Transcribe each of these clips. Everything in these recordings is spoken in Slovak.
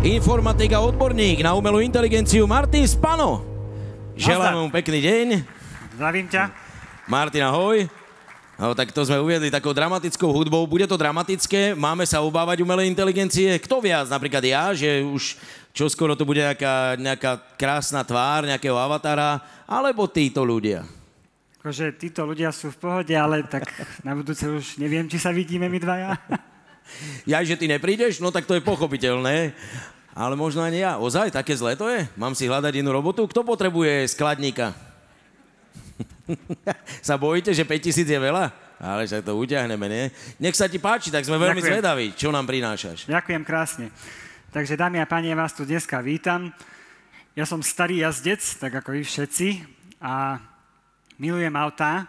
informatik a odborník na umelú inteligenciu Martin Spano. Želám mu pekný deň. Zdravím ťa. Martin, ahoj. No, tak to sme uviedli takou dramatickou hudbou. Bude to dramatické, máme sa obávať umelej inteligencie. Kto viac? Napríklad ja, že už čoskoro to bude nejaká krásna tvár, nejakého avatára, alebo títo ľudia? Akože títo ľudia sú v pohode, ale tak na budúce už neviem, či sa vidíme my dvaja. Ja, že ty neprídeš? No tak to je pochopiteľné. Ale možno ani ja. Ozaj, také zlé to je? Mám si hľadať inú robotu? Kto potrebuje skladníka? Sa bojíte, že 5000 je veľa? Ale však to utiahneme, nie? Nech sa ti páči, tak sme veľmi zvedaví. Čo nám prinášaš? Ďakujem krásne. Takže, dámy a páni, ja vás tu dneska vítam. Ja som starý jazdec, tak ako vy všetci. A milujem autá.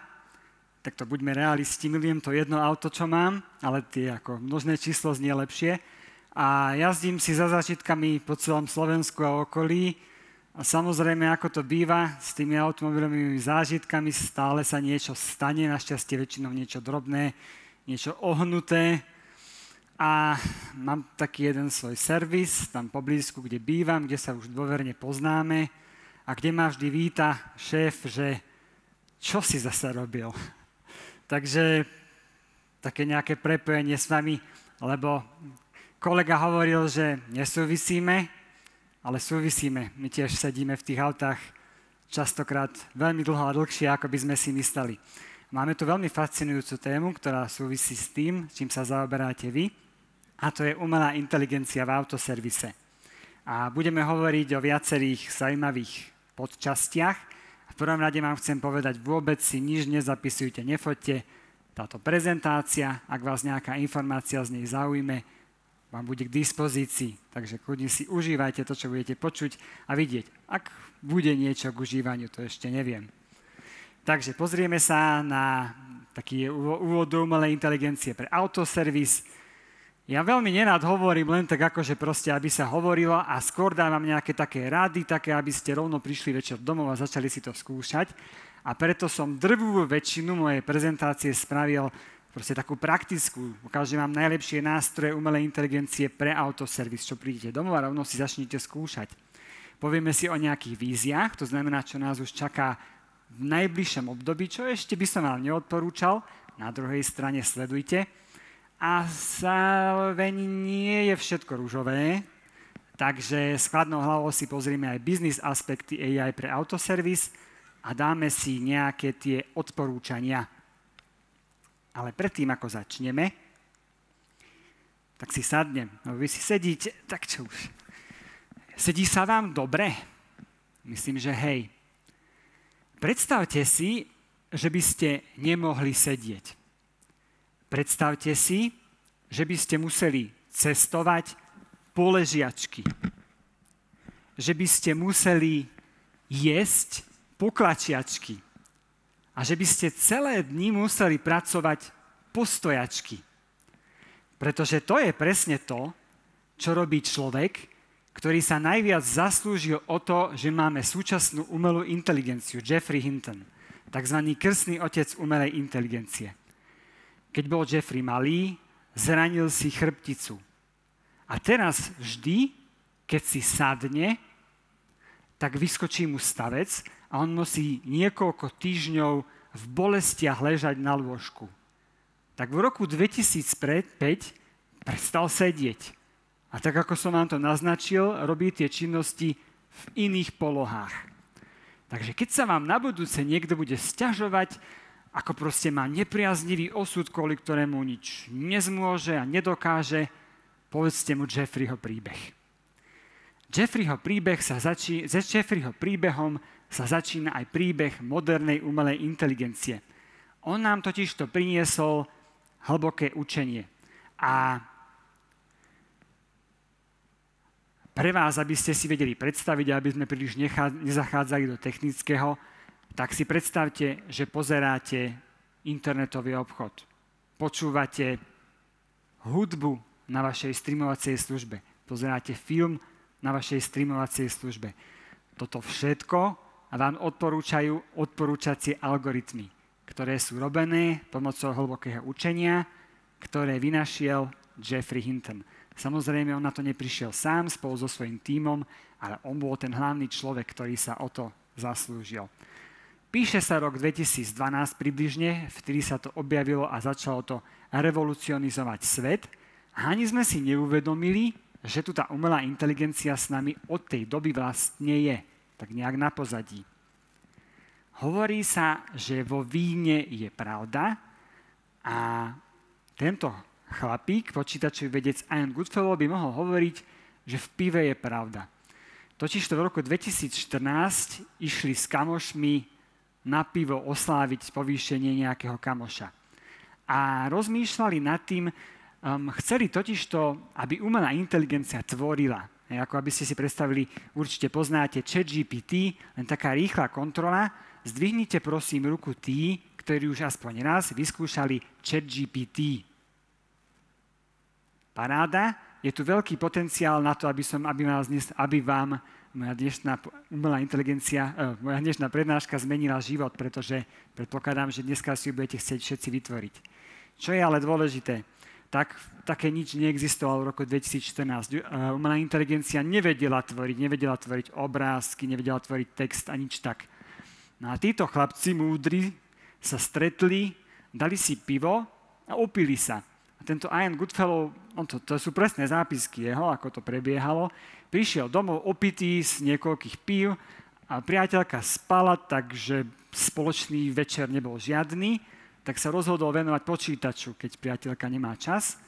Tak to buďme realisti, milujem to jedno auto, čo mám, ale tie ako množné číslo znie lepšie. A jazdím si za zážitkami po celom Slovensku a okolí. A samozrejme, ako to býva, s tými automobilovými zážitkami stále sa niečo stane, našťastie väčšinou niečo drobné, niečo ohnuté. A mám taký jeden svoj servis, tam poblízku, kde bývam, kde sa už dôverne poznáme a kde ma vždy víta šéf, že čo si zase robil. Takže také nejaké prepojenie s vami, lebo kolega hovoril, že nesúvisíme, ale súvisíme. My tiež sedíme v tých autách častokrát veľmi dlho a dlhšie, ako by sme si mysleli. Máme tu veľmi fascinujúcu tému, ktorá súvisí s tým, čím sa zaoberáte vy, a to je umelá inteligencia v autoservise. A budeme hovoriť o viacerých zaujímavých podčastiach. V prvom rade vám chcem povedať, vôbec si nič nezapisujte, nefoďte. Táto prezentácia, ak vás nejaká informácia z nej zaujme, vám bude k dispozícii. Takže kľudne si užívajte to, čo budete počuť a vidieť. Ak bude niečo k užívaniu, to ešte neviem. Takže pozrieme sa na taký úvod do umelej inteligencie pre autoservis. Ja veľmi nerád hovorím len tak akože proste, aby sa hovorilo a skôr dávam nejaké také rady, také, aby ste rovno prišli večer domov a začali si to skúšať. A preto som drvivú väčšinu mojej prezentácie spravil proste takú praktickú. Ukážem vám najlepšie nástroje umelej inteligencie pre autoservis, čo prídete domov a rovno si začnete skúšať. Povieme si o nejakých víziách, to znamená, čo nás už čaká v najbližšom období, čo ešte by som vám neodporúčal. Na druhej strane sledujte. A zároveň nie je všetko ružové, takže s chladnou hlavou si pozrieme aj business aspekty AI pre autoservis a dáme si nejaké tie odporúčania. Ale predtým, ako začneme, tak si sadnem. No, vy si sedíte, tak čo už? Sedí sa vám dobre? Myslím, že hej. Predstavte si, že by ste nemohli sedieť. Predstavte si, že by ste museli cestovať po ležiačky. Že by ste museli jesť po klačiačky. A že by ste celé dni museli pracovať po stojačky. Pretože to je presne to, čo robí človek, ktorý sa najviac zaslúžil o to, že máme súčasnú umelú inteligenciu, Geoffrey Hinton, takzvaný krstný otec umelej inteligencie. Keď bol Geoffrey malý, zranil si chrbticu. A teraz vždy, keď si sadne, tak vyskočí mu stavec a on musí niekoľko týždňov v bolestiach ležať na lôžku. Tak v roku 2005 prestal sedieť. A tak, ako som vám to naznačil, robí tie činnosti v iných polohách. Takže keď sa vám na budúce niekto bude sťažovať, ako proste má nepriaznivý osud, kvôli ktorému nič nezmôže a nedokáže, povedzte mu Geoffreyho príbeh. S Geoffreyho príbehom sa začína aj príbeh modernej umelej inteligencie. On nám totiž to priniesol hlboké učenie. A pre vás, aby ste si vedeli predstaviť, aby sme príliš nezachádzali do technického, tak si predstavte, že pozeráte internetový obchod. Počúvate hudbu na vašej streamovacej službe. Pozeráte film na vašej streamovacej službe. Toto všetko vám odporúčajú odporúčacie algoritmy, ktoré sú robené pomocou hlbokého učenia, ktoré vynašiel Geoffrey Hinton. Samozrejme, on na to neprišiel sám spolu so svojím tímom, ale on bol ten hlavný človek, ktorý sa o to zaslúžil. Píše sa rok 2012 približne, vtedy sa to objavilo a začalo to revolucionizovať svet. A ani sme si neuvedomili, že tu tá umelá inteligencia s nami od tej doby vlastne je, tak nejak na pozadí. Hovorí sa, že vo víne je pravda a tento chlapík, počítačový vedec Ian Goodfellow by mohol hovoriť, že v pive je pravda. Totižto v roku 2014 išli s kamošmi na pivo osláviť povýšenie nejakého kamoša. A rozmýšľali nad tým, chceli totižto, aby umelá inteligencia tvorila. Ako aby ste si predstavili, určite poznáte ChatGPT, len taká rýchla kontrola. Zdvihnite prosím ruku tí, ktorí už aspoň raz vyskúšali ChatGPT. Paráda, je tu veľký potenciál na to, aby vám moja dnešná umelá inteligencia, moja dnešná prednáška zmenila život, pretože predpokladám, že dneska si ju budete chcieť všetci vytvoriť. Čo je ale dôležité, také nič neexistovalo v roku 2014. Umelá inteligencia nevedela tvoriť obrázky, nevedela tvoriť text a nič tak. No a títo chlapci múdri sa stretli, dali si pivo a opili sa. A tento Ian Goodfellow, to sú presné zápisky jeho, ako to prebiehalo, prišiel domov opitý z niekoľkých pív a priateľka spala, takže spoločný večer nebol žiadny, tak sa rozhodol venovať počítaču, keď priateľka nemá čas.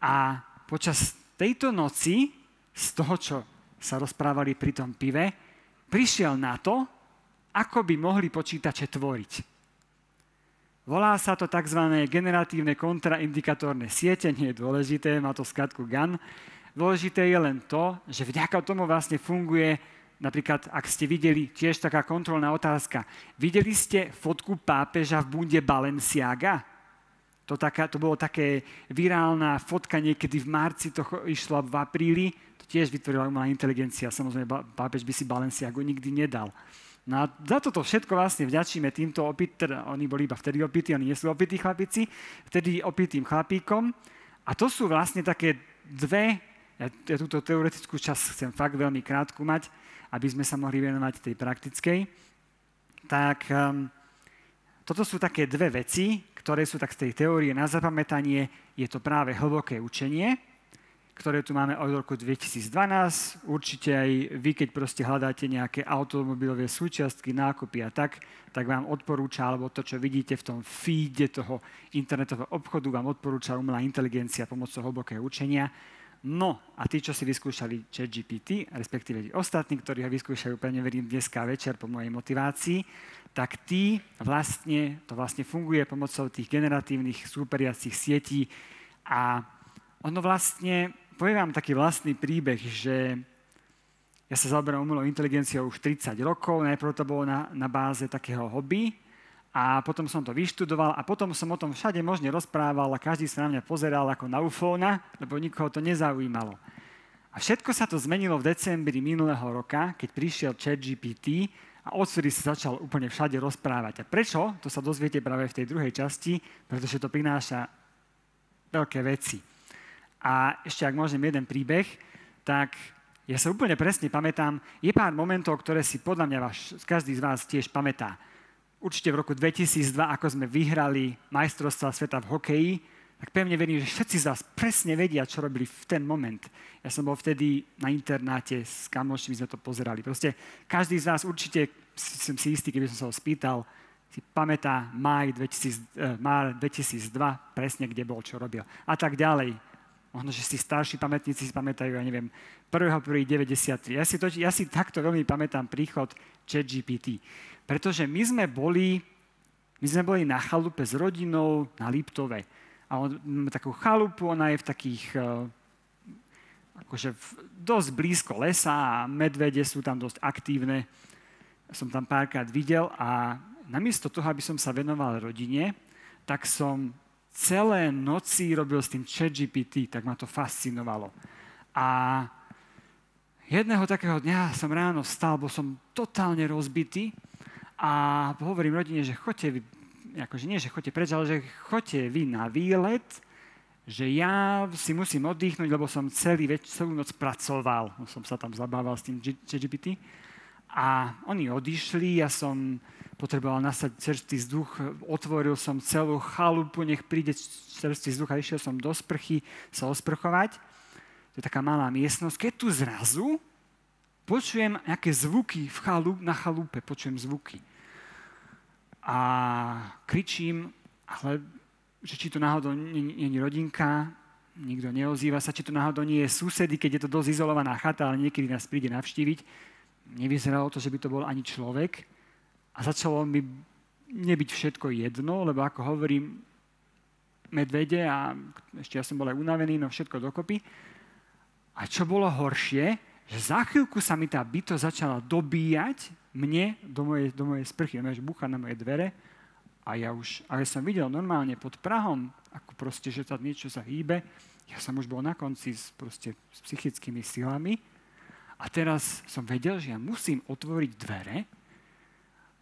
A počas tejto noci, z toho, čo sa rozprávali pri tom pive, prišiel na to, ako by mohli počítače tvoriť. Volá sa to tzv. Generatívne kontraindikatórne siete, nie je dôležité, má to skratku GAN. Dôležité je len to, že vďaka tomu vlastne funguje, napríklad, ak ste videli, tiež taká kontrolná otázka, videli ste fotku pápeža v bunde Balenciaga? To bolo také virálna fotka niekedy v marci, to išlo v apríli, to tiež vytvorila umelá inteligencia, samozrejme pápež by si Balenciagu nikdy nedal. No a za toto všetko vlastne vďačíme týmto oni boli iba vtedy opití, oni nie sú opití chlapíci, vtedy opitým chlapíkom. A to sú vlastne také dve, ja túto teoretickú časť chcem fakt veľmi krátku mať, aby sme sa mohli venovať tej praktickej. Tak toto sú také dve veci, ktoré sú tak z tej teórie na zapamätanie. Je to práve hlboké učenie, ktoré tu máme od roku 2012. Určite aj vy, keď proste hľadáte nejaké automobilové súčiastky, nákupy a tak vám odporúča, alebo to, čo vidíte v tom feede toho internetového obchodu, vám odporúča umelá inteligencia pomocou hlbokého učenia. No a tí, čo si vyskúšali ChatGPT, respektíve tí ostatní, ktorí ho vyskúšajú, pevne verím, dneska večer po mojej motivácii, tak to vlastne funguje pomocou tých generatívnych súperiacich sietí a ono vlastne, poviem vám taký vlastný príbeh, že ja sa zaoberám umelou inteligenciou už 30 rokov, najprv to bolo na báze takého hobby a potom som to vyštudoval a potom som o tom všade možne rozprával a každý sa na mňa pozeral ako na ufóna, lebo nikoho to nezaujímalo. A všetko sa to zmenilo v decembri minulého roka, keď prišiel ChatGPT a odvtedy sa začal úplne všade rozprávať. A prečo? To sa dozviete práve v tej druhej časti, pretože to prináša veľké veci. A ešte, ak môžem jeden príbeh, tak ja sa úplne presne pamätám, je pár momentov, ktoré si podľa mňa každý z vás tiež pamätá. Určite v roku 2002, ako sme vyhrali majstrovstvá sveta v hokeji, tak pevne verím, že všetci z vás presne vedia, čo robili v ten moment. Ja som bol vtedy na internáte s kamošmi, sme to pozerali. Proste každý z vás určite, som si istý, keby som sa ho spýtal, si pamätá máj 2002, presne kde bol, čo robil. A tak ďalej. Možno, že si starší pamätníci si pamätajú, ja neviem, 1.1.93. Ja si takto veľmi pamätám príchod ChatGPT. Pretože my sme boli na chalupe s rodinou na Liptove. A takú chalupu, ona je v takých, akože dosť blízko lesa a medvede sú tam dosť aktívne. Som tam párkrát videl a namiesto toho, aby som sa venoval rodine, tak som celé noci robil s tým ChatGPT, tak ma to fascinovalo. A jedného takého dňa som ráno vstal, bol som totálne rozbitý a hovorím rodine, že choďte vy, akože nie, že choďte preč, ale že choďte vy na výlet, že ja si musím oddychnúť, lebo som celú noc pracoval. Som sa tam zabával s tým ChatGPT. A oni odišli, ja som potreboval nasať čerstvý vzduch, otvoril som celú chalupu, nech príde čerstvý vzduch a išiel som do sprchy sa osprchovať. To je taká malá miestnosť. Keď tu zrazu počujem nejaké zvuky na chalupe, počujem zvuky. A kričím, ale že či to náhodou nie je rodinka, nikto neozýva sa, či to náhodou nie je susedy, keď je to dosť izolovaná chata, ale niekedy nás príde navštíviť. Nevyzeralo to, že by to bol ani človek. A začalo mi nebyť všetko jedno, lebo ako hovorím, medvede a ešte ja som bol aj unavený, no všetko dokopy. A čo bolo horšie, že za chvíľku sa mi tá bytosť začala dobíjať mne do mojej sprchy, že búcha na moje dvere a ja som videl normálne pod prahom, ako proste, že tam niečo sa hýbe. Ja som už bol na konci s psychickými silami a teraz som vedel, že ja musím otvoriť dvere.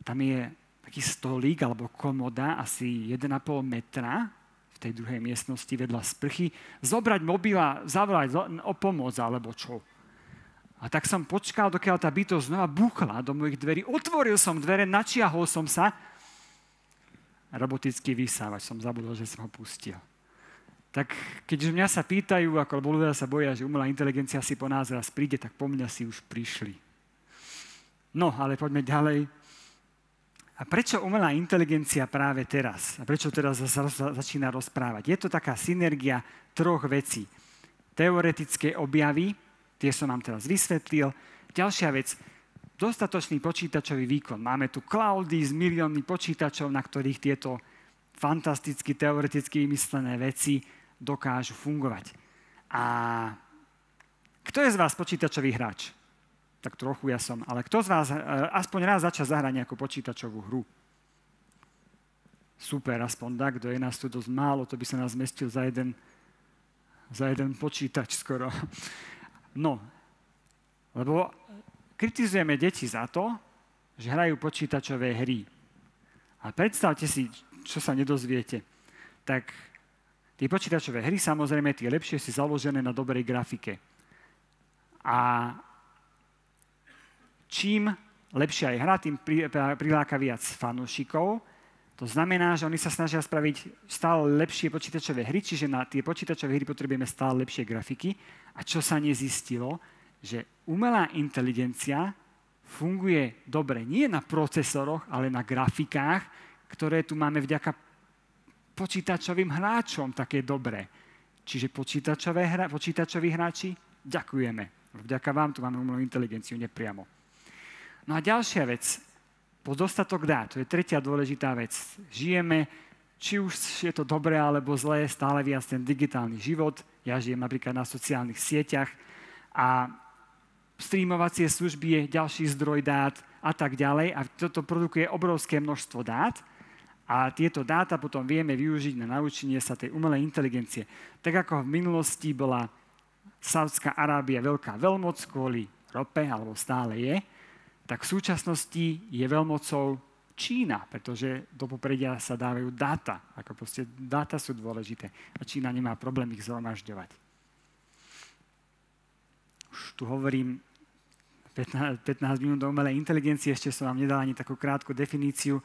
Tam je taký stolík alebo komoda asi 1,5 metra v tej druhej miestnosti vedľa sprchy. Zobrať mobil a zavolať o pomoc alebo čo. A tak som počkal, dokiaľ tá bytosť znova búchla do mojich dverí. Otvoril som dvere, načiahol som sa. Robotický vysávač, som zabudol, že som ho pustil. Tak keď mňa sa pýtajú, ako ľudia sa boja, že umelá inteligencia si po nás raz príde, tak po mňa si už prišli. No, ale poďme ďalej. A prečo umelá inteligencia práve teraz? A prečo teraz začína rozprávať? Je to taká synergia troch vecí. Teoretické objavy, tie som vám teraz vysvetlil. Ďalšia vec, dostatočný počítačový výkon. Máme tu cloudy s miliónmi počítačov, na ktorých tieto fantasticky, teoreticky vymyslené veci dokážu fungovať. A kto je z vás počítačový hráč? Tak trochu ja som. Ale kto z vás aspoň raz začal zahrať nejakú počítačovú hru? Super, aspoň tak, kto je nás tu dosť málo, to by sa nás zmestil za jeden počítač skoro. No, lebo kritizujeme deti za to, že hrajú počítačové hry. A predstavte si, čo sa nedozviete. Tak tie počítačové hry, samozrejme, tie lepšie si založené na dobrej grafike. A čím lepšia je hra, tým priláka viac fanúšikov. To znamená, že oni sa snažia spraviť stále lepšie počítačové hry, čiže na tie počítačové hry potrebujeme stále lepšie grafiky. A čo sa nezistilo, že umelá inteligencia funguje dobre nie na procesoroch, ale na grafikách, ktoré tu máme vďaka počítačovým hráčom také dobré. Čiže počítačoví hráči, ďakujeme. Vďaka vám tu máme umelú inteligenciu nepriamo. No a ďalšia vec, dostatok dát, to je tretia dôležitá vec. Žijeme, či už je to dobré alebo zlé, stále viac ten digitálny život. Ja žijem napríklad na sociálnych sieťach a streamovacie služby je ďalší zdroj dát a tak ďalej. A toto produkuje obrovské množstvo dát a tieto dáta potom vieme využiť na naučenie sa tej umelej inteligencie. Tak ako v minulosti bola Saudská Arábia veľká veľmoc kvôli rope, alebo stále je, tak v súčasnosti je veľmocou Čína, pretože do popredia sa dávajú dáta. Ako proste dáta sú dôležité a Čína nemá problém ich zhromažďovať. Už tu hovorím 15 minút do umelej inteligencie, ešte som vám nedal ani takú krátku definíciu.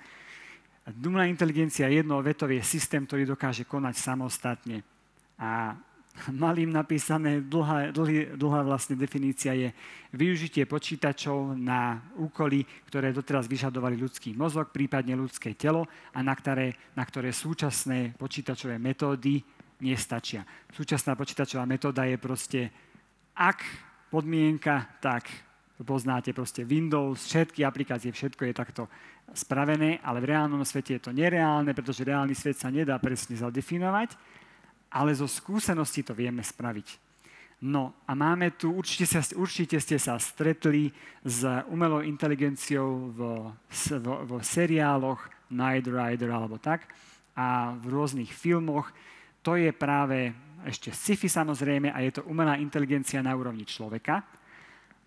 Umelá inteligencia jednovetový je systém, ktorý dokáže konať samostatne. A malým napísané, dlhá vlastne definícia je využitie počítačov na úkoly, ktoré doteraz vyžadovali ľudský mozog, prípadne ľudské telo a na ktoré súčasné počítačové metódy nestačia. Súčasná počítačová metóda je proste, ak podmienka, tak poznáte proste Windows, všetky aplikácie, všetko je takto spravené, ale v reálnom svete je to nereálne, pretože reálny svet sa nedá presne zadefinovať, ale zo skúseností to vieme spraviť. No a máme tu, určite ste sa stretli s umelou inteligenciou vo seriáloch Knight Rider alebo tak a v rôznych filmoch. To je práve ešte sci-fi samozrejme a je to umelá inteligencia na úrovni človeka.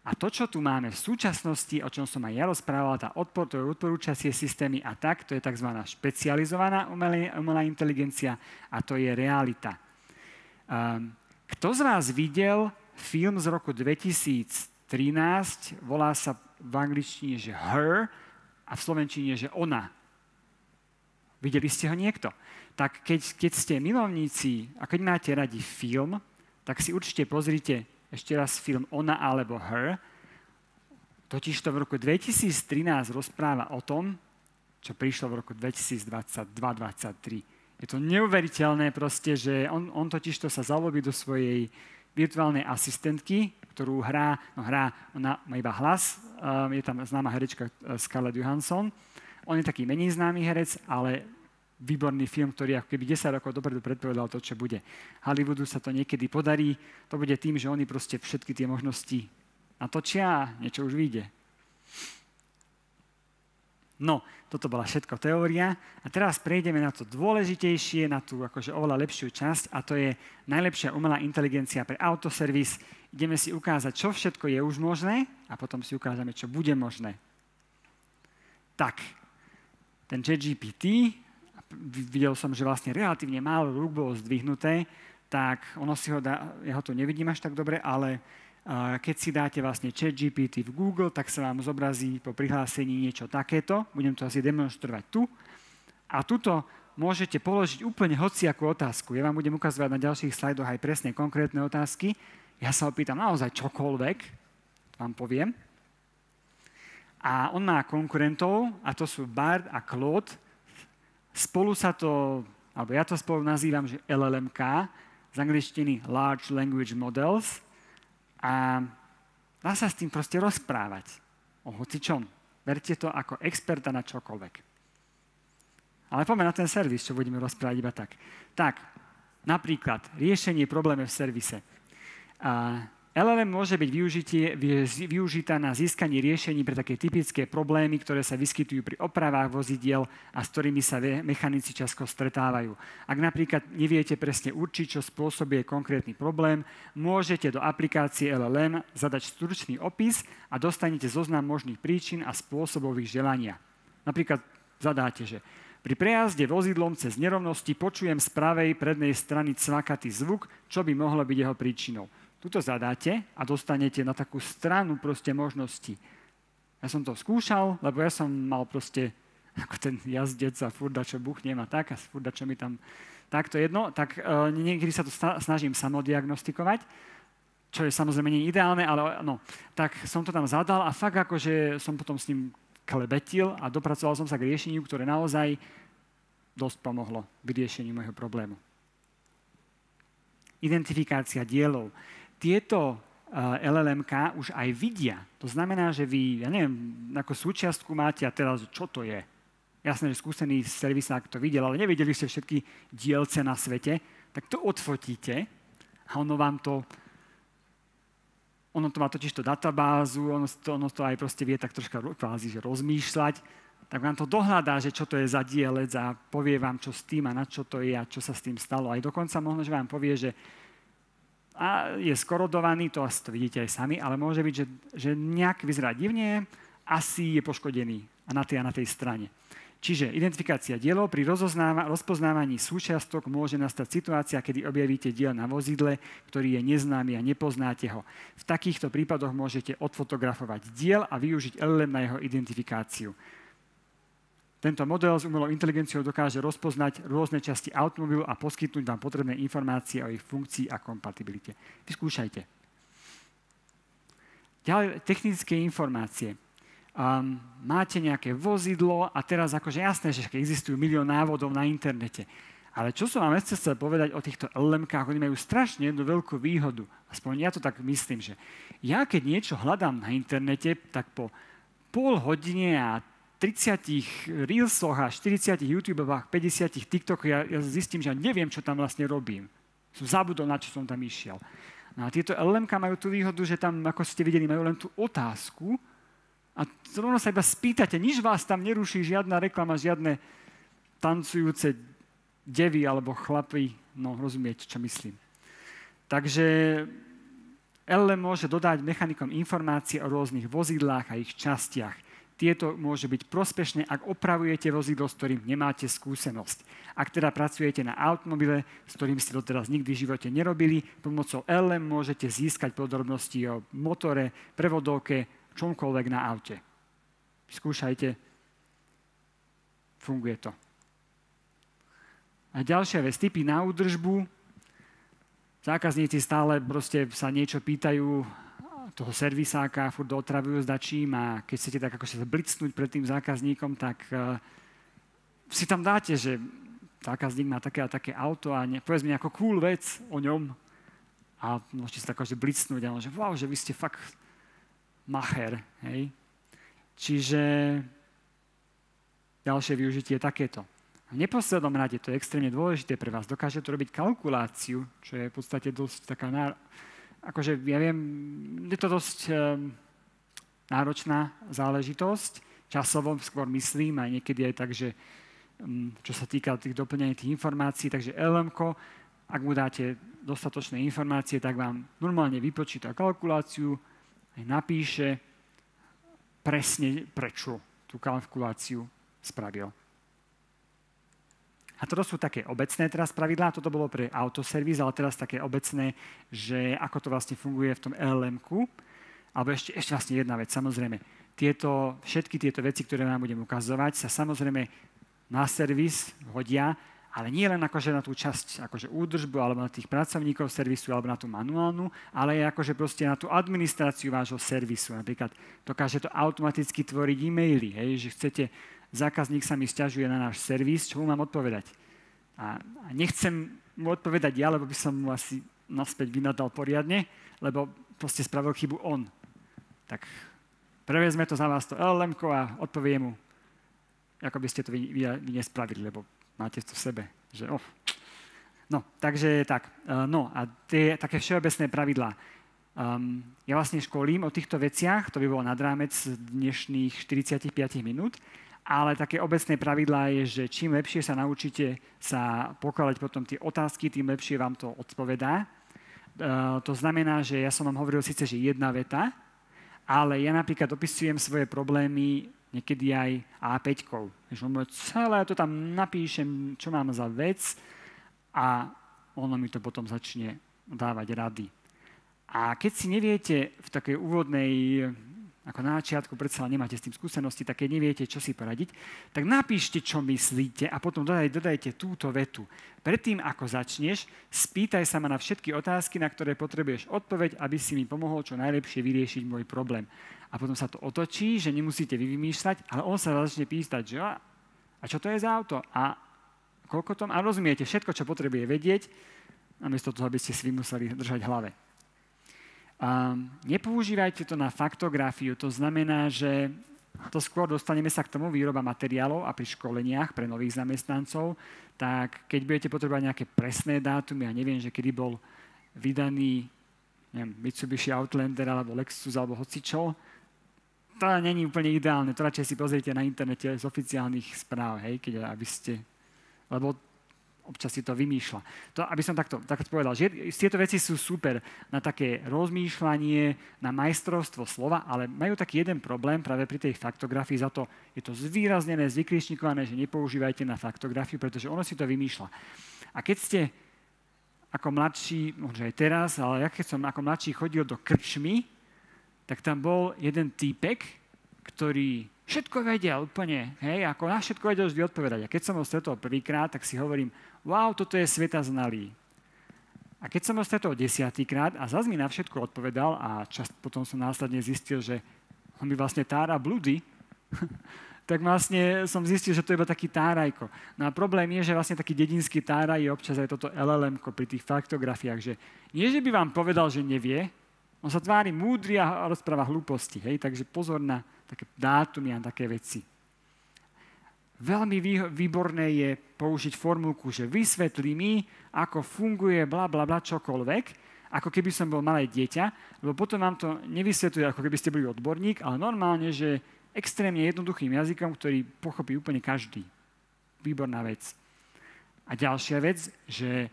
A to, čo tu máme v súčasnosti, o čom som aj ja rozprával, to je odporúčacie systémy a tak, to je tzv. Špecializovaná umelá inteligencia a to je realita. Kto z vás videl film z roku 2013, volá sa v angličtine, že Her, a v slovenčine, že Ona. Videli ste ho niekto? Tak keď ste milovníci a keď máte radi film, tak si určite pozrite ešte raz film Ona alebo Her. Totižto v roku 2013 rozpráva o tom, čo prišlo v roku 2022-2023. Je to neuveriteľné proste, že on totižto sa zalobí do svojej virtuálnej asistentky, ktorú ona má iba hlas, je tam známa herečka Scarlett Johansson. On je taký menej známy herec, ale výborný film, ktorý ako keby 10 rokov dopredu predpovedal to, čo bude. Hollywoodu sa to niekedy podarí, to bude tým, že oni proste všetky tie možnosti natočia a niečo už vyjde. No, toto bola všetko teória a teraz prejdeme na to dôležitejšie, na tú akože oveľa lepšiu časť a to je najlepšia umelá inteligencia pre autoservis. Ideme si ukázať, čo všetko je už možné a potom si ukážeme, čo bude možné. Tak, ten ChatGPT, videl som, že vlastne relatívne málo rúk bolo zdvihnuté, tak ono si ho dá, ja ho tu nevidím až tak dobre, ale keď si dáte vlastne ChatGPT v Google, tak sa vám zobrazí po prihlásení niečo takéto. Budem to asi demonstrovať tu. A tuto môžete položiť úplne hociakú otázku. Ja vám budem ukazovať na ďalších slajdoch aj presne konkrétne otázky. Ja sa opýtam naozaj čokoľvek, vám poviem. A on má konkurentov, a to sú Bard a Claude. Spolu sa to, alebo ja to spolu nazývam, že LLMK, z angličtiny Large Language Models. A dá sa s tým proste rozprávať o hocičom. Berte to ako experta na čokoľvek. Ale poďme na ten servis, čo budeme rozprávať iba tak. Tak, napríklad riešenie problémov v servise. LLM môže byť využitá na získanie riešení pre také typické problémy, ktoré sa vyskytujú pri opravách vozidiel a s ktorými sa mechanici často stretávajú. Ak napríklad neviete presne určiť, čo spôsobuje konkrétny problém, môžete do aplikácie LLM zadať stručný opis a dostanete zoznam možných príčin a spôsobov ich želania. Napríklad zadáte, že pri prejazde vozidlom cez nerovnosti počujem z pravej prednej strany cvakatý zvuk, čo by mohlo byť jeho príčinou. Tuto zadáte a dostanete na takú stranu proste možnosti. Ja som to skúšal, lebo ja som mal proste ako ten jazdec a furt čo buchnem a tak, a furt čo mi tam takto jedno, tak niekedy sa to snažím samodiagnostikovať, čo je samozrejme nie ideálne, ale no, tak som to tam zadal a fakt akože som potom s ním klebetil a dopracoval som sa k riešeniu, ktoré naozaj dosť pomohlo vyriešeniu môjho problému. Identifikácia dielov. Tieto LLMK už aj vidia. To znamená, že vy, ja neviem, ako súčiastku máte a teraz, čo to je? Jasné, že skúsený servisák to videl, ale nevideli ste všetky dielce na svete, tak to odfotíte a ono to má totiž to databázu, ono to aj proste vie tak troška kvázi, že rozmýšľať, tak vám to dohľadá, že čo to je za dielec a povie vám, čo s tým a na čo to je a čo sa s tým stalo. Aj dokonca možno, že vám povie, že a je skorodovaný, to asi to vidíte aj sami, ale môže byť, že nejak vyzerá divne, asi je poškodený a na tej strane. Čiže identifikácia dielov pri rozpoznávaní súčiastok môže nastať situácia, kedy objavíte diel na vozidle, ktorý je neznámy a nepoznáte ho. V takýchto prípadoch môžete odfotografovať diel a využiť LLM na jeho identifikáciu. Tento model s umelou inteligenciou dokáže rozpoznať rôzne časti automobilu a poskytnúť vám potrebné informácie o ich funkcii a kompatibilite. Vyskúšajte. Ďalej, technické informácie. Máte nejaké vozidlo a teraz akože jasné, že existujú milión návodov na internete. Ale čo som vám chcel povedať o týchto LLM-kách, oni majú strašne jednu veľkú výhodu. Aspoň ja to tak myslím, že ja keď niečo hľadám na internete, tak po pol hodine a 30 Reelsoch a 40 YouTubeovách, 50 TikTokoch ja zistím, že ja neviem, čo tam vlastne robím. Som zabudol, na čo som tam išiel. No a tieto LLM-ka majú tú výhodu, že tam, ako ste videli, majú len tú otázku a rovno sa iba spýtate, nič vás tam neruší, žiadna reklama, žiadne tancujúce devy alebo chlapy, no rozumiete, čo myslím. Takže LLM môže dodať mechanikom informácie o rôznych vozidlách a ich častiach. tieto môžu byť prospešné, ak opravujete vozidlo, s ktorým nemáte skúsenosť. Ak teda pracujete na automobile, s ktorým ste doteraz nikdy v živote nerobili, pomocou LM môžete získať podrobnosti o motore, prevodovke, čomkoľvek na aute. Skúšajte, funguje to. A ďalšia vec, tipy na údržbu. Zákazníci stále proste sa niečo pýtajú toho servisáka, furt otravujú s dačím a keď chcete tak akože blicnúť pred tým zákazníkom, tak si tam dáte, že zákazník má také a také auto a povedz mi nejakú cool vec o ňom a môžete sa tak akože blicnúť a on že wow, že vy ste fakt macher, hej. Čiže ďalšie využitie je takéto. V neposlednom rade, to je extrémne dôležité pre vás, dokáže to robiť kalkuláciu, čo je v podstate dosť taká akože ja viem, je to dosť náročná záležitosť, časovo skôr myslím, aj niekedy aj tak, že čo sa týka tých doplňaní tých informácií, takže LM-ko, ak mu dáte dostatočné informácie, tak vám normálne vypočíta kalkuláciu, aj napíše presne prečo tú kalkuláciu spravil. A toto sú také obecné teraz pravidlá, toto bolo pre autoservis, ale teraz také obecné, že ako to vlastne funguje v tom LLM-ku. Alebo ešte vlastne jedna vec, samozrejme, všetky tieto veci, ktoré vám budem ukazovať, sa samozrejme na servis hodia, ale nie len akože na tú časť akože údržbu, alebo na tých pracovníkov servisu, alebo na tú manuálnu, ale aj akože proste na tú administráciu vášho servisu. Napríklad dokáže to automaticky tvoriť e-maily, hej, že chcete zákazník sa mi sťažuje na náš servis, čo mu mám odpovedať. A nechcem mu odpovedať ja, lebo by som mu asi naspäť vynadal poriadne, lebo proste spravil chybu on. Tak prevezme to za vás to LLM-ko a odpovie mu, ako by ste to vy nespravili, lebo máte to v sebe. Že, No, takže tak. No a tie také všeobecné pravidlá. Ja vlastne školím o týchto veciach, to by bolo nad rámec dnešných 45 minút, ale také obecné pravidlá je, že čím lepšie sa naučíte sa pokladať potom tie otázky, tým lepšie vám to odpovedá. To znamená, že ja som vám hovoril síce, že jedna veta, ale ja napríklad opisujem svoje problémy niekedy aj A5-kou. Celé to tam napíšem, čo mám za vec a ono mi to potom začne dávať rady. A keď si neviete v takej úvodnej, ako na začiatku predsa nemáte s tým skúsenosti, tak keď neviete, čo si poradiť, tak napíšte, čo myslíte a potom dodajte túto vetu. Predtým, ako začneš, spýtaj sa ma na všetky otázky, na ktoré potrebuješ odpoveď, aby si mi pomohol čo najlepšie vyriešiť môj problém. A potom sa to otočí, že nemusíte vy vymýšľať, ale on sa začne pýtať, že a čo to je za auto? A koľko tom? A rozumiete všetko, čo potrebuje vedieť, namiesto toho, aby ste si museli držať v hlave. Nepoužívajte to na faktografiu, to znamená, že to skôr dostaneme sa k tomu výroba materiálov a pri školeniach pre nových zamestnancov, tak keď budete potrebovať nejaké presné dátumy, ja neviem, že kedy bol vydaný Mitsubishi Outlander alebo Lexus alebo hocičo, to není úplne ideálne, to radšej si pozrite na internete z oficiálnych správ, hej, aby ste, lebo občas si to vymýšľa. To, aby som takto povedal, že tieto veci sú super na také rozmýšľanie, na majstrovstvo slova, ale majú taký jeden problém práve pri tej faktografii, za to je to zvýraznené, zvykričníkované, že nepoužívajte na faktografiu, pretože ono si to vymýšľa. A keď ste ako mladší, možno aj teraz, ale ja keď som ako mladší chodil do krčmy, tak tam bol jeden týpek, ktorý všetko vedel úplne, hej, ako na všetko vedel vždy odpovedať. A keď som ho stretol prvýkrát, tak si hovorím, wow, toto je sveta znalý. A keď som ho stretol 10-krát a zase mi na všetko odpovedal a potom som následne zistil, že on mi vlastne tára blúdy, tak vlastne som zistil, že to je iba taký tárajko. No a problém je, že vlastne taký dedinský táraj je občas aj toto LLM-ko pri tých faktografiách, že nie, že by vám povedal, že nevie, on sa tvári múdry a rozpráva hlúposti, hej, takže pozor na také dátumy a také veci. Veľmi výborné je použiť formulku, že vysvetlí mi, ako funguje bla bla bla čokoľvek, ako keby som bol malé dieťa, lebo potom vám to nevysvetľuje, ako keby ste boli odborník, ale normálne, že extrémne jednoduchým jazykom, ktorý pochopí úplne každý. Výborná vec. A ďalšia vec, že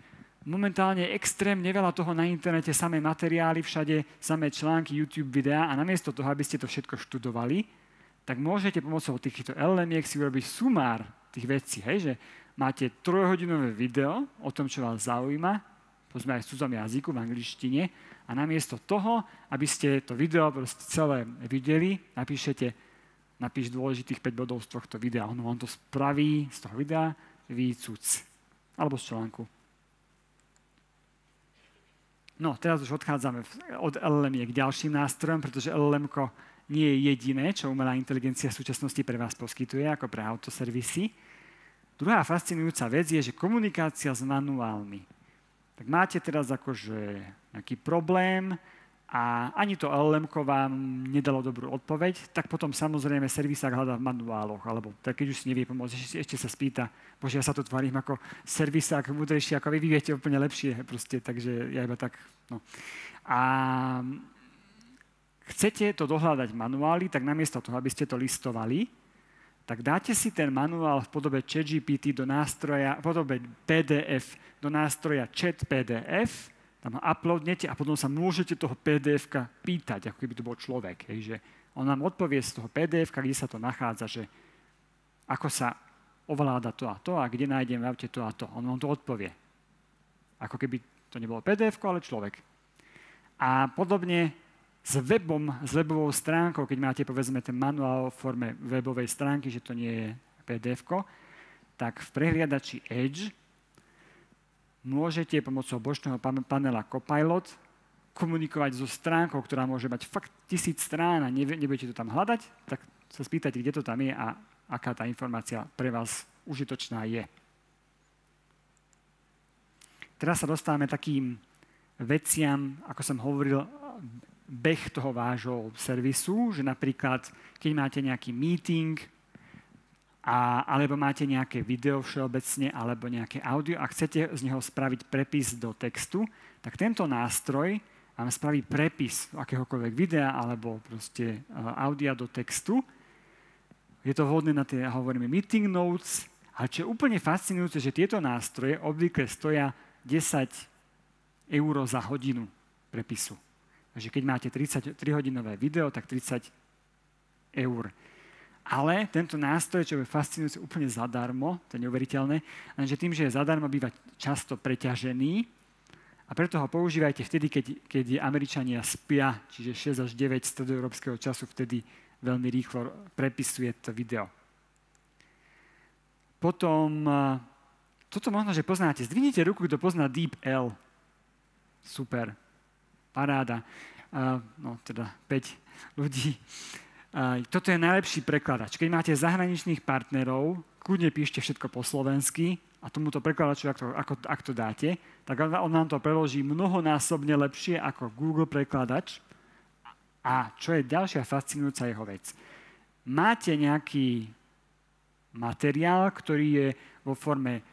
momentálne je extrémne veľa toho na internete, samé materiály všade, samé články, YouTube videá a namiesto toho, aby ste to všetko študovali, tak môžete pomocou týchto LLM-iek si urobiť sumár tých vecí, hej, že máte 3-hodinové video o tom, čo vás zaujíma, povedzme aj v cudzom jazyku, v angličtine, a namiesto toho, aby ste to video proste celé videli, napíš dôležitých 5 bodov z tohto videa. Ono vám to spraví z toho videa výcuc. Alebo z článku. No, teraz už odchádzame od LLM k ďalším nástrojom, pretože LLM nie je jediné, čo umelá inteligencia v súčasnosti pre vás poskytuje, ako pre autoservisy. Druhá fascinujúca vec je, že komunikácia s manuálmi. Tak máte teraz akože nejaký problém a ani to LLM-ko vám nedalo dobrú odpoveď, tak potom samozrejme servisák hľadá v manuáloch, alebo tak keď už si nevie pomôcť, ešte sa spýta, bože, ja sa tu tvarím ako servisák múdrejší, ako vy viete úplne lepšie, proste, takže ja iba tak, no. A chcete to dohľadať v manuáli, tak namiesto toho, aby ste to listovali, tak dáte si ten manuál v podobe ChatGPT do nástroja, v podobe PDF do nástroja Chat PDF, tam ho uploadnete a potom sa môžete toho PDF-ka pýtať, ako keby to bol človek. Hej, že on nám odpovie z toho PDF-ka, kde sa to nachádza, že ako sa ovláda to a kde nájdem v aute to a to. On vám to odpovie. Ako keby to nebolo PDF-ko, ale človek. A podobne s webom, s webovou stránkou, keď máte povedzme ten manuál v forme webovej stránky, že to nie je PDF-ko, tak v prehliadači Edge môžete pomocou bočného panela Copilot komunikovať so stránkou, ktorá môže mať fakt 1000 strán a nebudete to tam hľadať, tak sa spýtate, kde to tam je a aká tá informácia pre vás užitočná je. Teraz sa dostávame takým veciam, ako som hovoril, beh toho vášho servisu, že napríklad, keď máte nejaký meeting, alebo máte nejaké video všeobecne, alebo nejaké audio a chcete z neho spraviť prepis do textu, tak tento nástroj vám spraví prepis akéhokoľvek videa alebo proste audia do textu. Je to vhodné na tie, hovoríme, meeting notes, ale čo je úplne fascinujúce, že tieto nástroje obvykle stoja 10 eur za hodinu prepisu. Takže keď máte 3-hodinové video, tak 30 eur. Ale tento nástroj, čo je fascinujúce, úplne zadarmo, to je neuveriteľné, lenže tým, že je zadarmo, býva často preťažený a preto ho používajte vtedy, keď Američania spia, čiže 6 až 9 stredoeurópskeho času, vtedy veľmi rýchlo prepisuje to video. Potom, toto možno, že poznáte, zdvihnite ruku, kto pozná DeepL. Super, paráda. No teda 5 ľudí. Toto je najlepší prekladač. Keď máte zahraničných partnerov, kľudne píšte všetko po slovensky a tomuto prekladaču, ak to dáte, tak on vám to preloží mnohonásobne lepšie ako Google prekladač. A čo je ďalšia fascinujúca jeho vec. Máte nejaký materiál, ktorý je vo forme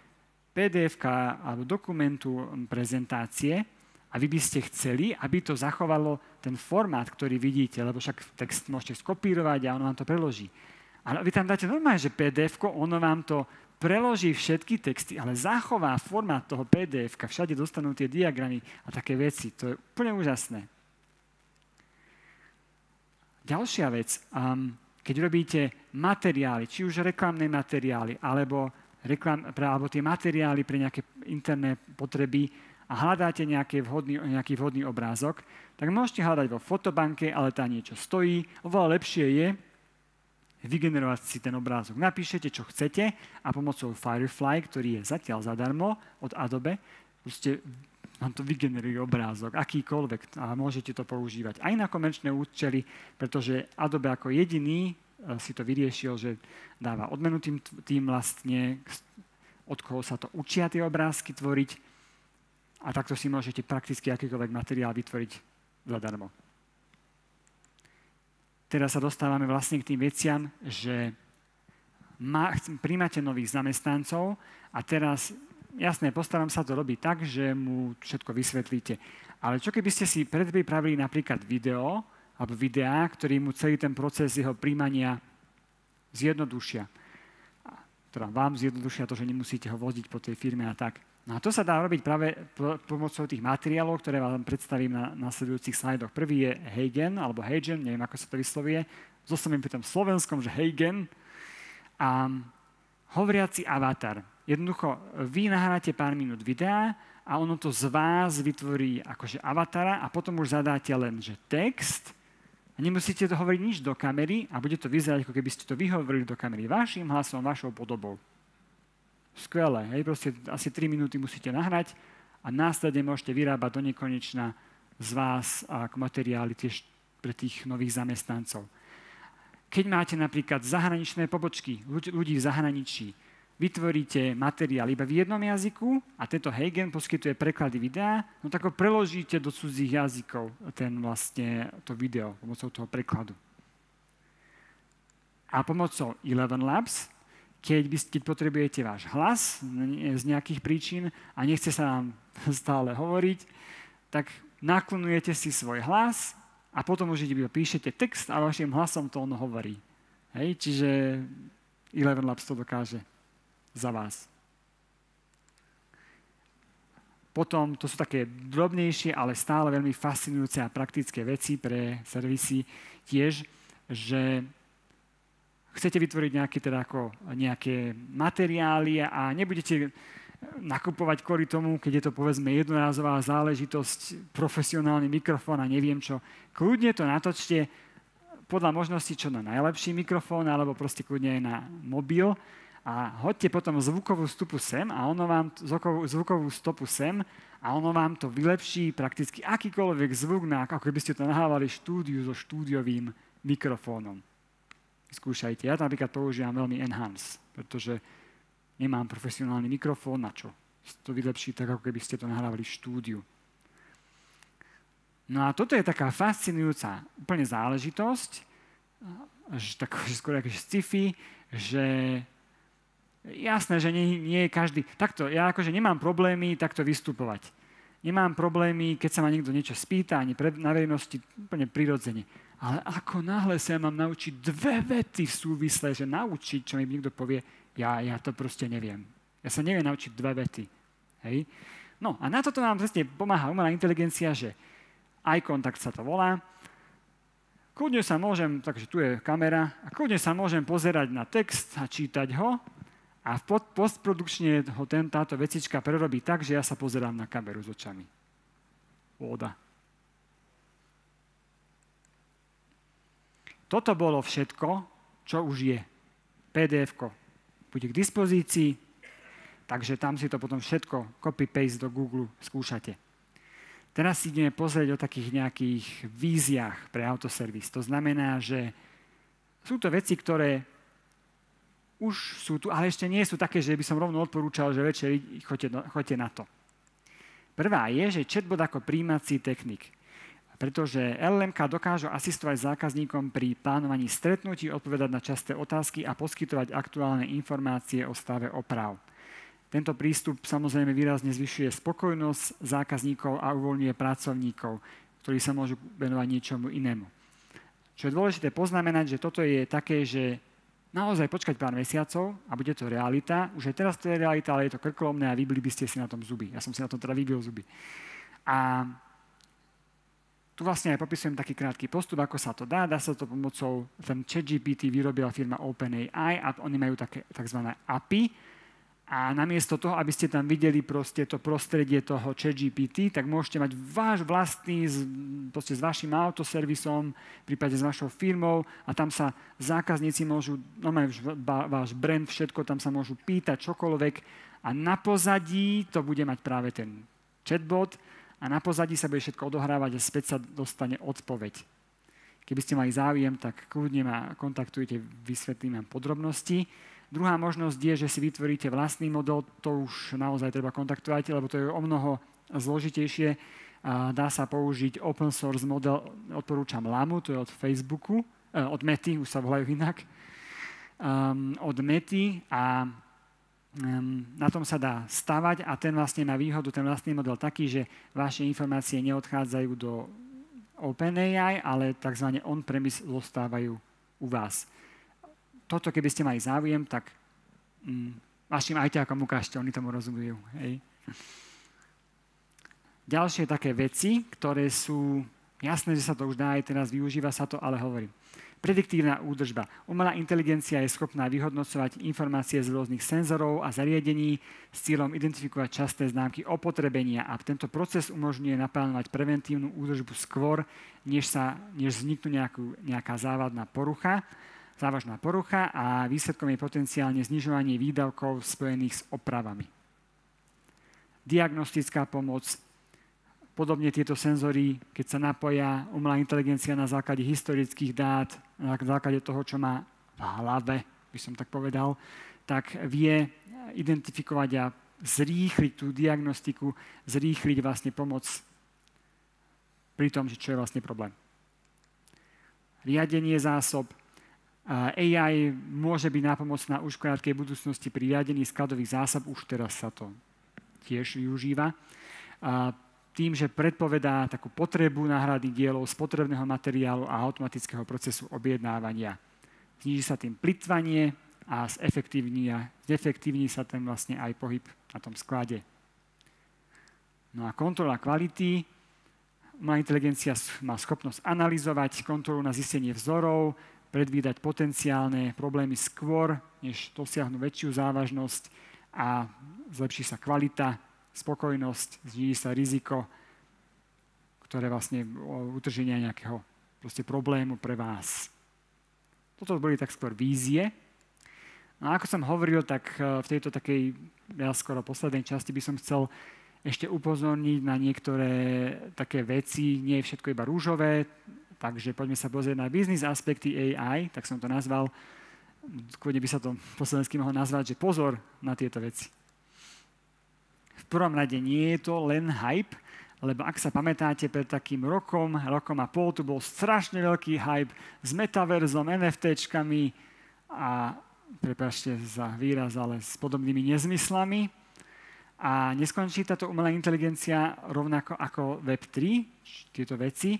PDF-ka alebo dokumentu prezentácie, a vy by ste chceli, aby to zachovalo ten formát, ktorý vidíte, lebo však text môžete skopírovať a ono vám to preloží. Ale vy tam dáte normálne, že PDF-ko, ono vám to preloží všetky texty, ale zachová formát toho PDF-ka, všade dostanú tie diagramy a také veci. To je úplne úžasné. Ďalšia vec, keď robíte materiály, či už reklamné materiály, alebo tie materiály pre nejaké interné potreby, a hľadáte nejaký vhodný obrázok, tak môžete hľadať vo fotobanke, ale tá niečo stojí. Oveľa lepšie je vygenerovať si ten obrázok. Napíšete, čo chcete a pomocou Firefly, ktorý je zatiaľ zadarmo od Adobe, proste vám to vygeneruje obrázok, akýkoľvek, a môžete to používať aj na komerčné účely, pretože Adobe ako jediný si to vyriešil, že dáva odmenu tým vlastne, od koho sa to učia tie obrázky tvoriť, a takto si môžete prakticky akýkoľvek materiál vytvoriť zadarmo. Teraz sa dostávame vlastne k tým veciam, že príjmate nových zamestnancov a teraz, jasné, postaram sa to robiť tak, že mu všetko vysvetlíte. Ale čo keby ste si predpripravili napríklad video alebo videá, ktorý mu celý ten proces jeho príjmania zjednodušia. Teda vám zjednodušia to, že nemusíte ho voziť po tej firme a tak. No a to sa dá robiť práve pomocou tých materiálov, ktoré vám predstavím na nasledujúcich slajdoch. Prvý je Hagen, alebo Hagen, neviem, ako sa to vyslovuje. Zostaneme pri tom slovenskom, že Heigen. A hovoriaci avatar. Jednoducho, vy nahráte pár minút videa a ono to z vás vytvorí akože avatara a potom už zadáte len, že text a nemusíte to hovoriť nič do kamery a bude to vyzerať, ako keby ste to vyhovorili do kamery vašim hlasom, vašou podobou. Skvelé, hej, proste asi 3 minúty musíte nahrať a následne môžete vyrábať do nekonečna z vás ako materiály tiež pre tých nových zamestnancov. Keď máte napríklad zahraničné pobočky, ľudí v zahraničí, vytvoríte materiál iba v jednom jazyku a tento Heigen poskytuje preklady videa, no tak ho preložíte do cudzích jazykov, to video, pomocou toho prekladu. A pomocou Eleven Labs, keď potrebujete váš hlas z nejakých príčin a nechce sa vám stále hovoriť, tak naklonujete si svoj hlas a potom už iba píšete text a vašim hlasom to ono hovorí. Hej? Čiže Eleven Labs to dokáže za vás. Potom, to sú také drobnejšie, ale stále veľmi fascinujúce a praktické veci pre servisy tiež, že chcete vytvoriť nejaké materiály a nebudete nakupovať kvôli tomu, keď je to povedzme jednorázová záležitosť, profesionálny mikrofón a neviem čo. Kľudne to natočte podľa možností čo na najlepší mikrofón alebo proste kľudne aj na mobil a hoďte potom zvukovú stopu sem a ono vám to vylepší prakticky akýkoľvek zvuk, ako keby ste to nahrávali štúdiu so štúdiovým mikrofónom. Skúšajte. Ja napríklad používam veľmi Enhance, pretože nemám profesionálny mikrofón, na čo? To vylepší tak, ako keby ste to nahrávali v štúdiu. No a toto je taká fascinujúca úplne záležitosť, skôr ako sci-fi, že jasné, že nie je každý... Takto, ja akože nemám problémy takto vystupovať. Nemám problémy, keď sa ma niekto niečo spýta, ani na verejnosti úplne prirodzene. Ale ako náhle sa mám naučiť 2 vety v súvisle, že naučiť, čo mi niekto povie, ja to proste neviem. Ja sa neviem naučiť 2 vety. Hej? No a na toto nám presne pomáha umelá inteligencia, že eye contact sa to volá. Kľudne sa môžem, takže tu je kamera, a kľudne sa môžem pozerať na text a čítať ho a postprodukčne ho táto vecička prerobí tak, že ja sa pozerám na kameru s očami. Voda. Toto bolo všetko, čo už je. PDF-ko bude k dispozícii, takže tam si to potom všetko copy-paste do Google skúšate. Teraz si ideme pozrieť o takých nejakých víziách pre autoservis. To znamená, že sú to veci, ktoré už sú tu, ale ešte nie sú také, že by som rovno odporúčal, že večer choďte na to. Prvá je, že chatbot ako prijímací technik. Pretože LLM-ka dokážu asistovať zákazníkom pri plánovaní stretnutí, odpovedať na časté otázky a poskytovať aktuálne informácie o stave oprav. Tento prístup samozrejme výrazne zvyšuje spokojnosť zákazníkov a uvoľňuje pracovníkov, ktorí sa môžu venovať niečomu inému. Čo je dôležité poznamenať, že toto je také, že naozaj počkať pár mesiacov a bude to realita. Už aj teraz to je realita, ale je to krkolomné a vybili by ste si na tom zuby. Ja som si na tom teda vybil zuby. A tu vlastne aj popisujem taký krátky postup, ako sa to dá. Dá sa to pomocou, ten ChatGPT vyrobila firma OpenAI a oni majú také tzv. API. A namiesto toho, aby ste tam videli proste to prostredie toho ChatGPT, tak môžete mať váš vlastný, proste s vašim autoservisom, v prípade s vašou firmou a tam sa zákazníci môžu, normálne váš brand, všetko, tam sa môžu pýtať čokoľvek a na pozadí to bude mať práve ten chatbot a na pozadí sa bude všetko odohrávať a späť sa dostane odpoveď. Keby ste mali záujem, tak kľudne ma kontaktujte, vysvetlím vám podrobnosti. Druhá možnosť je, že si vytvoríte vlastný model, to už naozaj treba kontaktovať, lebo to je o mnoho zložitejšie. Dá sa použiť open source model, odporúčam Llamu, to je od Facebooku, od Mety, už sa volajú inak, od Mety a na tom sa dá stavať a ten vlastne má výhodu, ten vlastný model taký, že vaše informácie neodchádzajú do OpenAI, ale tzv. On-premise zostávajú u vás. Toto, keby ste mali záujem, tak vašim ajťákom ukážte, oni tomu rozumejú. Hej. Ďalšie také veci, ktoré sú jasné, že sa to už dá aj teraz, využíva sa to, ale hovorím. Prediktívna údržba. Umelá inteligencia je schopná vyhodnocovať informácie z rôznych senzorov a zariadení s cieľom identifikovať časté známky opotrebenia a tento proces umožňuje naplánovať preventívnu údržbu skôr, než vzniknú nejaká závažná porucha a výsledkom je potenciálne znižovanie výdavkov spojených s opravami. Diagnostická pomoc. Podobne tieto senzory, keď sa napoja umelá inteligencia na základe historických dát, na základe toho, čo má v hlave, by som tak povedal, tak vie identifikovať a zrýchliť tú diagnostiku, zrýchliť vlastne pomoc pri tom, čo je vlastne problém. Riadenie zásob. AI môže byť nápomocná už v krátkej budúcnosti pri riadení skladových zásob, už teraz sa to tiež využíva. Tým, že predpovedá takú potrebu náhrady dielov z potrebného materiálu a automatického procesu objednávania. Zníži sa tým plytvanie a zefektívni sa ten vlastne aj pohyb na tom sklade. No a kontrola kvality. Umelá inteligencia má schopnosť analyzovať kontrolu na zistenie vzorov, predvídať potenciálne problémy skôr, než dosiahnu väčšiu závažnosť a zlepší sa kvalita, spokojnosť, zníži sa riziko, ktoré vlastne utrženia nejakého problému pre vás. Toto boli tak skôr vízie. No a ako som hovoril, tak v tejto takej skoro poslednej časti by som chcel ešte upozorniť na niektoré také veci. Nie je všetko iba rúžové, takže poďme sa pozrieť na business aspekty AI, tak som to nazval. Kľudne by sa to po slovensky mohol nazvať, že pozor na tieto veci. V prvom rade nie je to len hype, lebo ak sa pamätáte, pred takým rokom a pol tu bol strašne veľký hype s metaverzom, NFTčkami a, prepáčte za výraz, ale s podobnými nezmyslami. A neskončí táto umelá inteligencia rovnako ako Web3, tieto veci,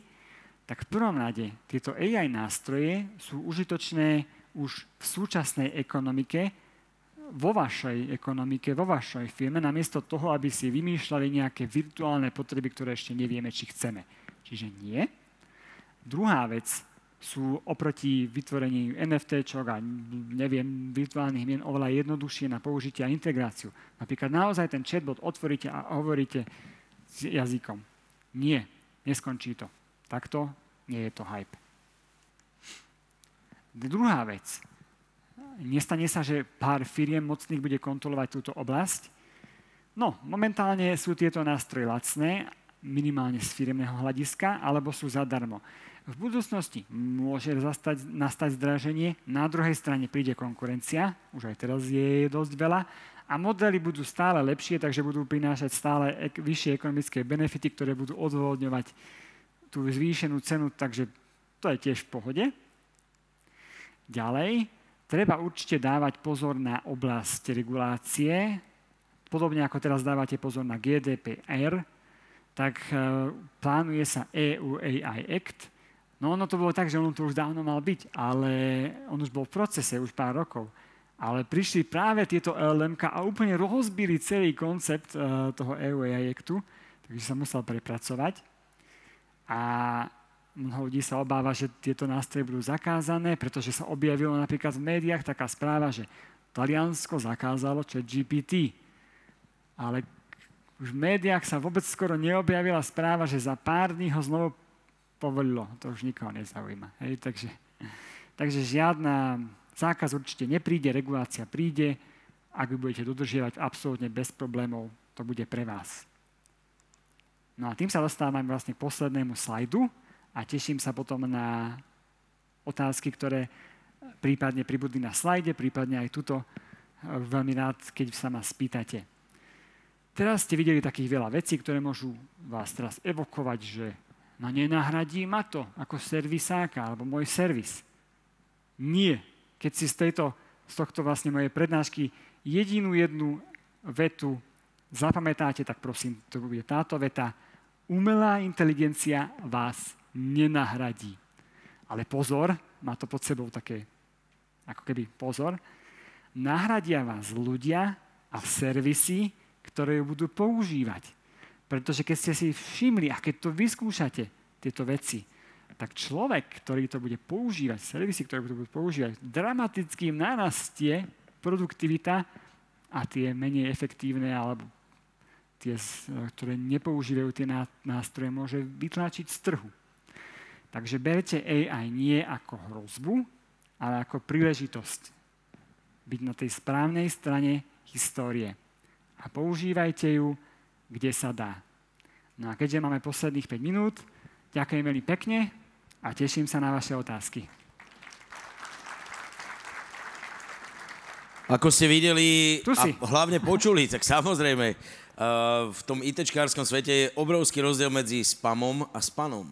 tak v prvom rade tieto AI nástroje sú užitočné už v súčasnej ekonomike, vo vašej ekonomike, vo vašej firme, namiesto toho, aby si vymýšľali nejaké virtuálne potreby, ktoré ešte nevieme, či chceme. Čiže nie. Druhá vec sú oproti vytvoreniu NFTčok a neviem, virtuálnych mien oveľa jednoduchšie na použitie a integráciu. Napríklad naozaj ten chatbot otvoríte a hovoríte s jazykom. Nie, neskončí to. Takto nie je to hype. Druhá vec. Nestane sa, že pár firiem mocných bude kontrolovať túto oblasť. No, momentálne sú tieto nástroje lacné, minimálne z firemného hľadiska, alebo sú zadarmo. V budúcnosti môže nastať zdraženie, na druhej strane príde konkurencia, už aj teraz je dosť veľa, a modely budú stále lepšie, takže budú prinášať stále vyššie ekonomické benefity, ktoré budú odôvodňovať tú zvýšenú cenu, takže to je tiež v pohode. Ďalej, treba určite dávať pozor na oblasť regulácie. Podobne ako teraz dávate pozor na GDPR, tak plánuje sa EU AI Act. No ono to bolo tak, že on to už dávno mal byť, ale on už bol v procese, už pár rokov. Ale prišli práve tieto LLM-ka a úplne rozbili celý koncept toho EU AI Actu, takže sa musel prepracovať. A mnoho ľudí sa obáva, že tieto nástroje budú zakázané, pretože sa objavilo napríklad v médiách taká správa, že Taliansko zakázalo ChatGPT. Ale už v médiách sa vôbec skoro neobjavila správa, že za pár dní ho znovu povolilo. To už nikoho nezaujíma. Hej? Takže žiadna zákaz určite nepríde, regulácia príde. Ak vy budete dodržiavať absolútne bez problémov, to bude pre vás. No a tým sa dostávame vlastne k poslednému slajdu. A teším sa potom na otázky, ktoré prípadne pribudli na slajde, prípadne aj tuto veľmi rád, keď sa ma spýtate. Teraz ste videli takých veľa vecí, ktoré môžu vás teraz evokovať, že no nenahradí ma to ako servisáka alebo môj servis. Nie. Keď si z tohto vlastne mojej prednášky jedinú jednu vetu zapamätáte, tak prosím, to bude táto veta. Umelá inteligencia vás nenahradí. Ale pozor, má to pod sebou také, ako keby pozor, nahradia vás ľudia a servisy, ktoré ju budú používať. Pretože keď ste si všimli a keď to vyskúšate, tieto veci, tak človek, ktorý to bude používať, servisy, ktoré to budú používať, dramaticky narastie produktivita a tie menej efektívne alebo tie, ktoré nepoužívajú tie nástroje, môže vytlačiť z trhu. Takže berte AI nie ako hrozbu, ale ako príležitosť byť na tej správnej strane histórie. A používajte ju, kde sa dá. No a keďže máme posledných 5 minút, ďakujem veľmi pekne a teším sa na vaše otázky. Ako ste videli a hlavne počuli, tak samozrejme, v tom ITčkárskom svete je obrovský rozdiel medzi spamom a spanom.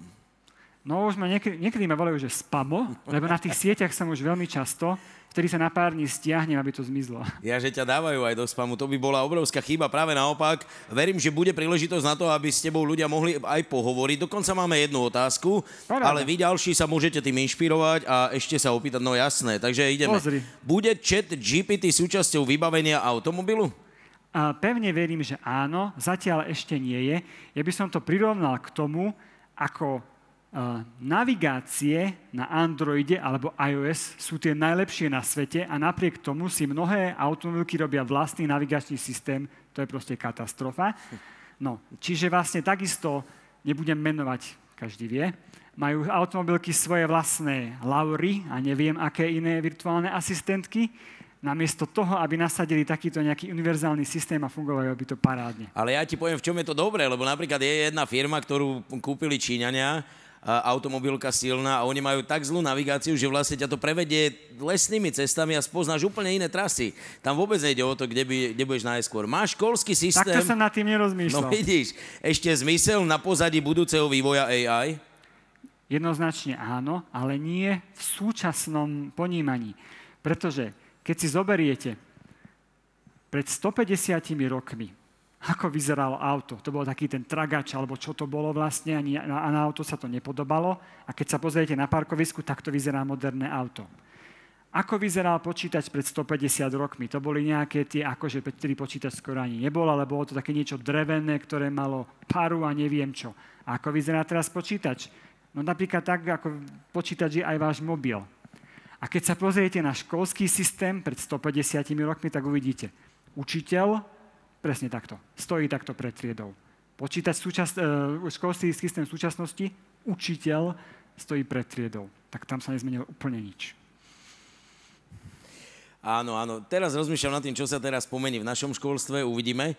No už niekedy ma volajú, že spamo, lebo na tých sieťach som už veľmi často, vtedy sa na pár dní stiahnem, aby to zmizlo. Ja, že ťa dávajú aj do spamu, to by bola obrovská chyba, práve naopak. Verím, že bude príležitosť na to, aby s tebou ľudia mohli aj pohovoriť. Dokonca máme jednu otázku, ale vy ďalší sa môžete tým inšpirovať a ešte sa opýtať, no jasné. Takže ideme. Pozri. Bude ChatGPT súčasťou vybavenia automobilu? A pevne verím, že áno, zatiaľ ešte nie je. Ja by som to prirovnal k tomu, ako navigácie na Androide alebo iOS sú tie najlepšie na svete a napriek tomu si mnohé automobilky robia vlastný navigačný systém, to je proste katastrofa. No, čiže vlastne takisto, nebudem menovať, každý vie, majú automobilky svoje vlastné Laury a neviem, aké iné virtuálne asistentky, namiesto toho, aby nasadili takýto nejaký univerzálny systém a fungovalo by to parádne. Ale ja ti poviem, v čom je to dobré, lebo napríklad je jedna firma, ktorú kúpili Číňania, automobilka silná a oni majú tak zlú navigáciu, že vlastne ťa to prevedie lesnými cestami a spoznáš úplne iné trasy. Tam vôbec nejde o to, kde budeš najskôr. Máš školský systém... Takto som nad tým nerozmýšľal. No vidíš, ešte zmysel na pozadí budúceho vývoja AI? Jednoznačne áno, ale nie v súčasnom ponímaní. Pretože keď si zoberiete pred 150 rokmi, ako vyzeralo auto. To bol taký ten tragač, alebo čo to bolo vlastne, a na auto sa to nepodobalo. A keď sa pozriete na parkovisku, tak to vyzerá moderné auto. Ako vyzeral počítač pred 150 rokmi? To boli nejaké tie, akože ktorý počítač skoro ani nebol, ale bolo to také niečo drevené, ktoré malo paru a neviem čo. A ako vyzerá teraz počítač? No napríklad tak, ako počítač je aj váš mobil. A keď sa pozriete na školský systém pred 150 rokmi, tak uvidíte. Učiteľ presne takto. Stojí takto pred triedou. Školský systém v súčasnosti, učiteľ stojí pred triedou. Tak tam sa nezmenilo úplne nič. Áno, áno. Teraz rozmýšľam nad tým, čo sa teraz pomení v našom školstve, uvidíme.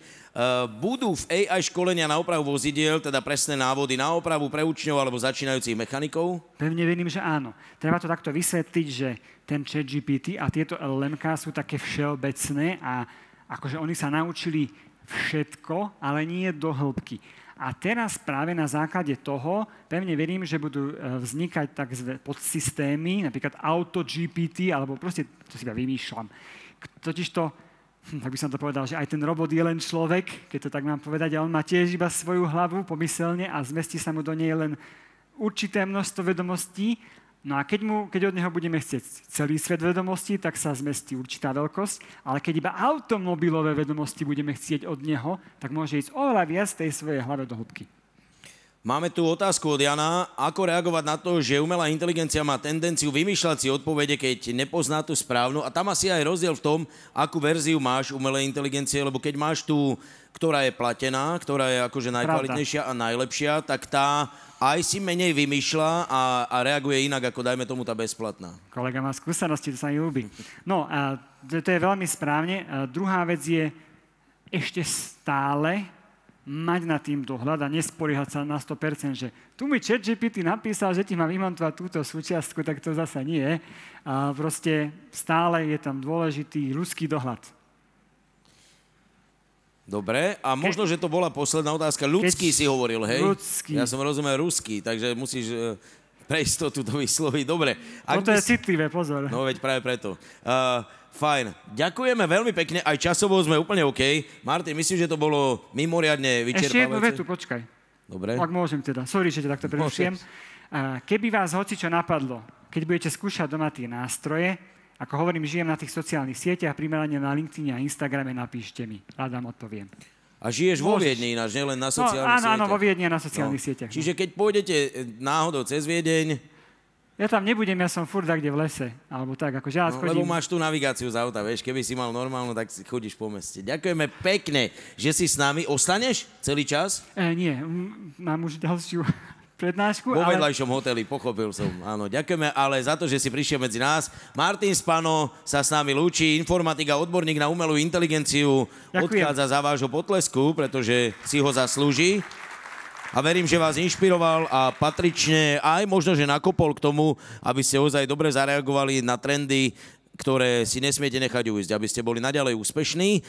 Budú v AI školenia na opravu vozidiel, teda presné návody na opravu pre učňov alebo začínajúcich mechanikov? Pevne verím, že áno. Treba to takto vysvetliť, že ten ChatGPT a tieto LLM-ká sú také všeobecné a akože oni sa naučili všetko, ale nie do hĺbky. A teraz práve na základe toho pevne verím, že budú vznikať takzvané podsystémy, napríklad AutoGPT, alebo proste, to si iba vymýšľam. Totižto, tak by som to povedal, že aj ten robot je len človek, keď to tak mám povedať, a on má tiež iba svoju hlavu pomyselne a zmestí sa mu do nej len určité množstvo vedomostí. No a keď od neho budeme chcieť celý svet vedomostí, tak sa zmestí určitá veľkosť, ale keď iba automobilové vedomosti budeme chcieť od neho, tak môže ísť oveľa viac tej svojej hlave do hĺbky. Máme tu otázku od Jana. Ako reagovať na to, že umelá inteligencia má tendenciu vymýšľať si odpovede, keď nepozná tú správnu? A tam asi aj rozdiel v tom, akú verziu máš umelej inteligencie, lebo keď máš tú, ktorá je platená, ktorá je akože najkvalitnejšia a najlepšia, tak tá aj si menej vymýšľa a reaguje inak, ako dajme tomu tá bezplatná. Kolega má skúsenosti, to sa mi ľúbi. No, a to je veľmi správne. Druhá vec je ešte stále mať nad tým dohľad a nespoliehať sa na 100%, že tu mi ChatGPT napísal, že ti má vymontovať túto súčiastku, tak to zasa nie. A proste stále je tam dôležitý ľudský dohľad. Dobre, a možno, že to bola posledná otázka. Ľudský si hovoril, hej? Ľudský. Ja som rozumel ruský, takže musíš pre istotu to vysloviť. Dobre. Toto je citlivé, pozor. No veď práve preto. Fajn. Ďakujeme veľmi pekne, aj časovo sme úplne OK. Martin, myslím, že to bolo mimoriadne vyčerpávajúce. Ešte jednu vetu, počkaj. Dobre. Ak môžem teda. Sorry, že ťa takto prerušujem. Keby vás hocičo napadlo, keď budete skúšať doma tie nástroje, ako hovorím, žijem na tých sociálnych sieťach, primerane na LinkedIne a Instagrame, napíšte mi. Rád vám odpoviem. A žiješ vo Viedni ináč, nielen na sociálnych sieťach. Áno, vo Viedni a na sociálnych sieťach. Čiže keď pôjdete náhodou cez Viedeň... Ja tam nebudem, ja som furt kde v lese, alebo tak, akože ja chodím... Lebo máš tú navigáciu z auta, vieš, keby si mal normálnu, tak si chodíš po meste. Ďakujeme pekne, že si s nami. Ostaneš celý čas? Nie, mám už ďalšiu prednášku, vo vedľajšom hoteli, pochopil som. Áno, ďakujeme ale za to, že si prišiel medzi nás. Martin Spano sa s nami lúči, informatik a odborník na umelú inteligenciu. Ďakujem. Odchádza za vášho potlesku, pretože si ho zaslúži. A verím, že vás inšpiroval a patrične aj možno, že nakopol k tomu, aby ste ozaj dobre zareagovali na trendy, ktoré si nesmiete nechať ujsť, aby ste boli naďalej úspešní.